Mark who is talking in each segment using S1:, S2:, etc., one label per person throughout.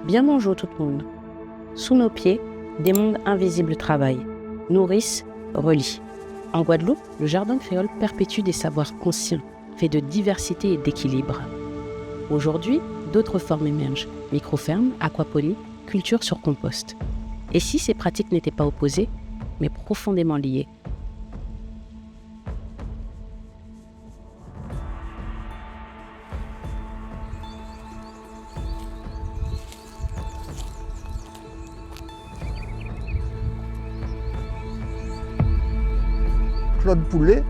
S1: Bien bonjour tout le monde. Sous nos pieds, des mondes invisibles travaillent, nourrissent, relient. En Guadeloupe, le jardin créole perpétue des savoirs conscients, faits de diversité et d'équilibre. Aujourd'hui, d'autres formes émergent, microfermes, aquaponie, culture sur compost. Et si ces pratiques n'étaient pas opposées, mais profondément liées?
S2: Claude Poulet,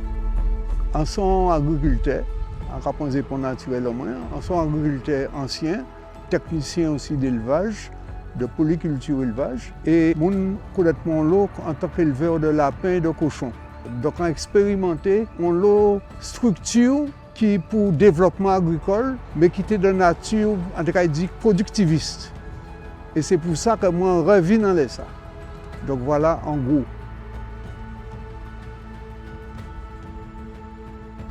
S2: en son agriculteur, en capant des ponts naturels au moins, en son agriculteur ancien, technicien aussi d'élevage, de polyculture élevage, et mon connaîtement l'eau en tant qu'éleveur de lapins et de cochons. Donc on a expérimenté une structure qui pour développement agricole, mais qui était de nature, en tout cas dit, productiviste. Et c'est pour ça que moi je reviens dans ça. Donc voilà en gros.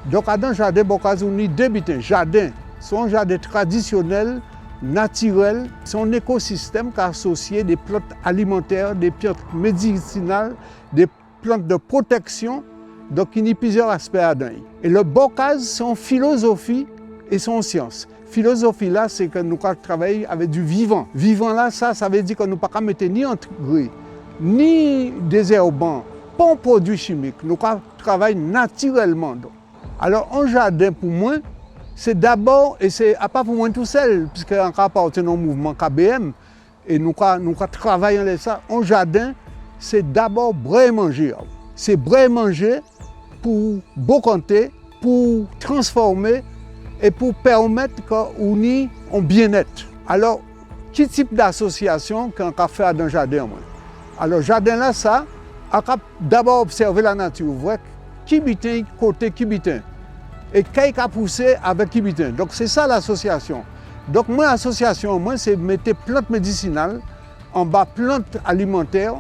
S2: Donc, dans le jardin, on a deux buts. Jardin, c'est un jardin traditionnel, naturel, c'est un écosystème qui est associé des plantes alimentaires, des plantes médicinales, des plantes de protection. Donc, il y a plusieurs aspects à dedans. Et le bocage, c'est une philosophie et c'est une science. Philosophie là, c'est que nous travaillons avec du vivant. Vivant là, ça veut dire que nous ne pouvons pas mettre ni engrais, ni des herbants, pas de produits chimiques. Nous travaillons naturellement. Donc. Alors, un jardin pour moi, c'est d'abord, et c'est pas pour moi tout seul, puisque on appartient au mouvement KBM, et nous travaillons ça. Un jardin, c'est d'abord boire et manger. C'est boire et manger pour compter, pour transformer et pour permettre qu'on ait un bien-être. Alors, quel type d'association qu'on a fait dans le jardin? Alors, le jardin là, ça, on a d'abord observé la nature. Qui bitin, côté qui bitin. Et qui a poussé avec qui bitin. Donc c'est ça l'association. Donc moi, l'association, c'est mettre plantes médicinales en bas plantes alimentaires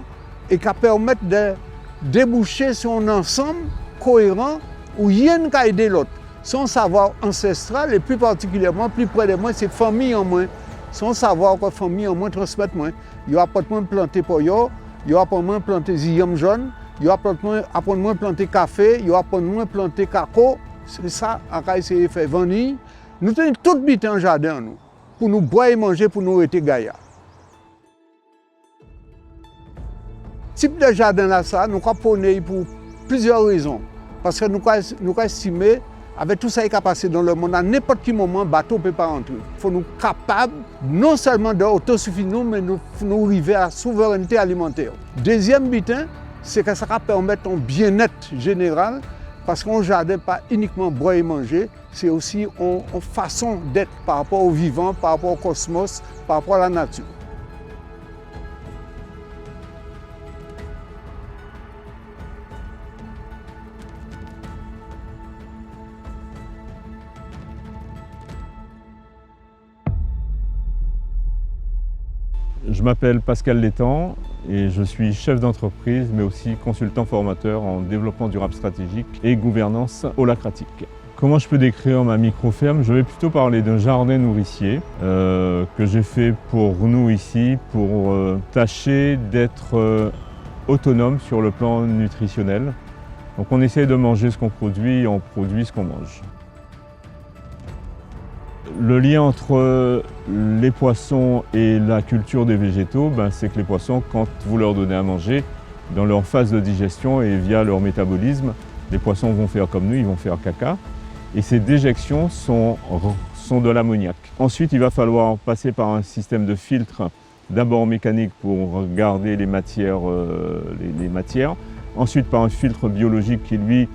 S2: et qui permettent de déboucher sur un ensemble cohérent où il y a un qui aide l'autre. Son savoir ancestral et plus particulièrement, plus près de moi, c'est famille en moi. Son savoir que famille en moi transmet moi. Il y a pas de moins planter pour yo, il y a pas de moins planter ziyam jaune. Il y a pas de moins planter café, il y a pas de moins planter cacao. C'est ça, on a essayé de faire vanille. Nous tenons tout bité en jardin, nous, pour nous boire et manger, pour nous rester gaïa. Type de jardin là, ça, nous avons prôné pour plusieurs raisons. Parce que nous avons estimé, avec tout ça qui a passé dans le monde, à n'importe quel moment, le bateau ne peut pas rentrer. Il faut nous capables, non seulement d'autosuffisance, mais nous arriver à la souveraineté alimentaire. Deuxième butin, c'est que ça va permettre un bien-être général, parce qu'un jardin, pas uniquement boire et manger, c'est aussi une façon d'être par rapport au vivant, par rapport au cosmos, par rapport à la nature.
S3: Je m'appelle Pascal Létang et je suis chef d'entreprise mais aussi consultant formateur en développement durable stratégique et gouvernance holacratique. Comment je peux décrire ma micro-ferme? Je vais plutôt parler d'un jardin nourricier que j'ai fait pour nous ici pour tâcher d'être autonome sur le plan nutritionnel. Donc on essaie de manger ce qu'on produit et on produit ce qu'on mange. Le lien entre les poissons et la culture des végétaux, c'est que les poissons, quand vous leur donnez à manger, dans leur phase de digestion et via leur métabolisme, les poissons vont faire comme nous, ils vont faire caca. Et ces déjections sont de l'ammoniac. Ensuite, il va falloir passer par un système de filtre, d'abord mécanique pour garder les matières. Ensuite, par un filtre biologique qui, lui,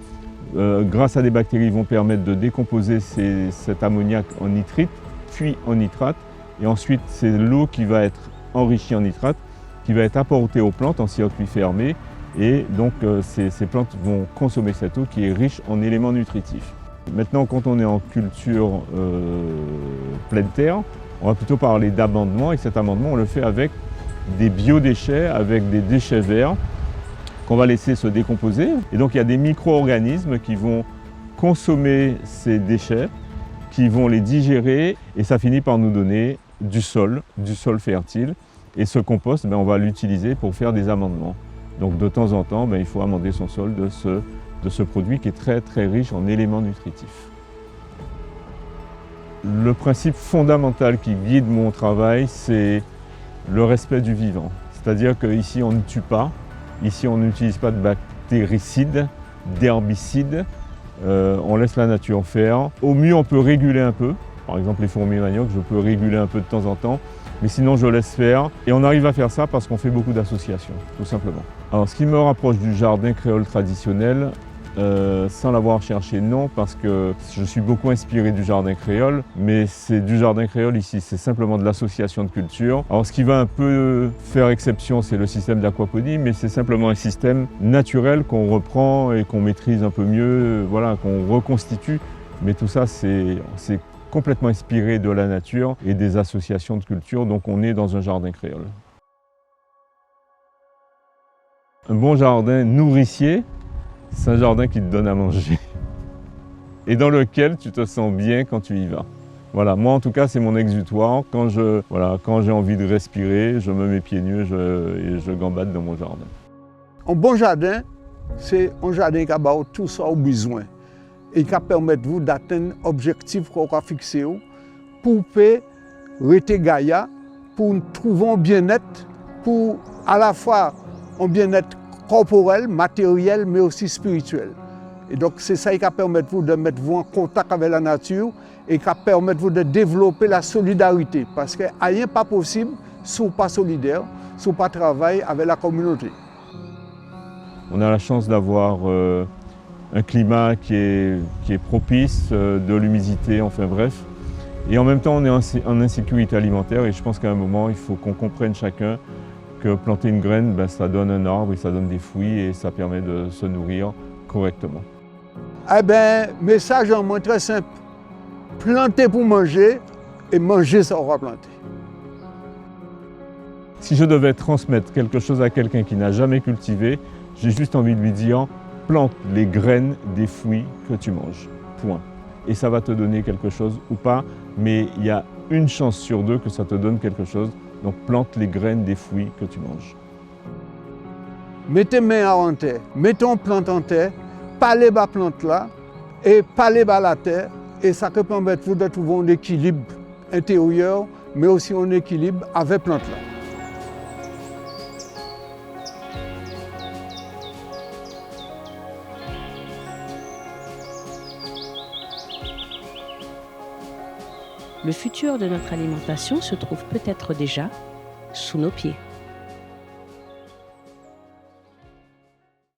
S3: grâce à des bactéries, vont permettre de décomposer cet ammoniac en nitrite, puis en nitrate. Et ensuite, c'est l'eau qui va être enrichie en nitrate, qui va être apportée aux plantes en circuit fermé. Et donc, ces plantes vont consommer cette eau qui est riche en éléments nutritifs. Maintenant, quand on est en culture pleine terre, on va plutôt parler d'amendement. Et cet amendement, on le fait avec des biodéchets, avec des déchets verts, qu'on va laisser se décomposer. Et donc il y a des micro-organismes qui vont consommer ces déchets, qui vont les digérer et ça finit par nous donner du sol fertile. Et ce compost, on va l'utiliser pour faire des amendements. Donc de temps en temps, il faut amender son sol de ce produit qui est très très riche en éléments nutritifs. Le principe fondamental qui guide mon travail, c'est le respect du vivant. C'est-à-dire qu'ici on ne tue pas, ici on n'utilise pas de bactéricides, d'herbicides, on laisse la nature faire. Au mieux on peut réguler un peu, par exemple les fourmis manioc, je peux réguler un peu de temps en temps, mais sinon je laisse faire. Et on arrive à faire ça parce qu'on fait beaucoup d'associations, tout simplement. Alors ce qui me rapproche du jardin créole traditionnel, sans l'avoir cherché, non, parce que je suis beaucoup inspiré du jardin créole, mais c'est du jardin créole ici, c'est simplement de l'association de cultures. Alors ce qui va un peu faire exception, c'est le système d'aquaponie, mais c'est simplement un système naturel qu'on reprend et qu'on maîtrise un peu mieux, voilà, qu'on reconstitue. Mais tout ça, c'est complètement inspiré de la nature et des associations de cultures, donc on est dans un jardin créole. Un bon jardin nourricier, c'est un jardin qui te donne à manger et dans lequel tu te sens bien quand tu y vas. Voilà, moi en tout cas c'est mon exutoire. Quand j'ai envie de respirer, je me mets pieds nus et je gambade dans mon jardin.
S2: Un bon jardin, c'est un jardin qui a tout ça au besoin et qui permet vous d'atteindre l'objectif qu'on a fixé pour rester gaïa, pour trouver un bien-être, pour à la fois un bien-être corporel, matériel, mais aussi spirituel. Et donc c'est ça qui permet vous de mettre vous en contact avec la nature et qui permet vous de développer la solidarité. Parce que rien n'est pas possible si vous n'êtes pas solidaire, si vous n'êtes pas travailler avec la communauté.
S3: On a la chance d'avoir un climat qui est propice, de l'humidité, enfin bref. Et en même temps, on est en insécurité alimentaire et je pense qu'à un moment, il faut qu'on comprenne chacun que planter une graine, ça donne un arbre et ça donne des fruits et ça permet de se nourrir correctement.
S2: Eh bien, message en moins très simple. Planter pour manger et manger ça aura planté.
S3: Si je devais transmettre quelque chose à quelqu'un qui n'a jamais cultivé, j'ai juste envie de lui dire plante les graines des fruits que tu manges. Point. Et ça va te donner quelque chose ou pas, mais il y a une chance sur deux que ça te donne quelque chose. Donc plante les graines des fruits que tu manges.
S2: Mettez main en terre, mettons plante en terre, parlez bas plante là et parlez bas la terre et ça peut permettre vous de trouver un équilibre intérieur mais aussi un équilibre avec plante là.
S1: Le futur de notre alimentation se trouve peut-être déjà sous nos pieds.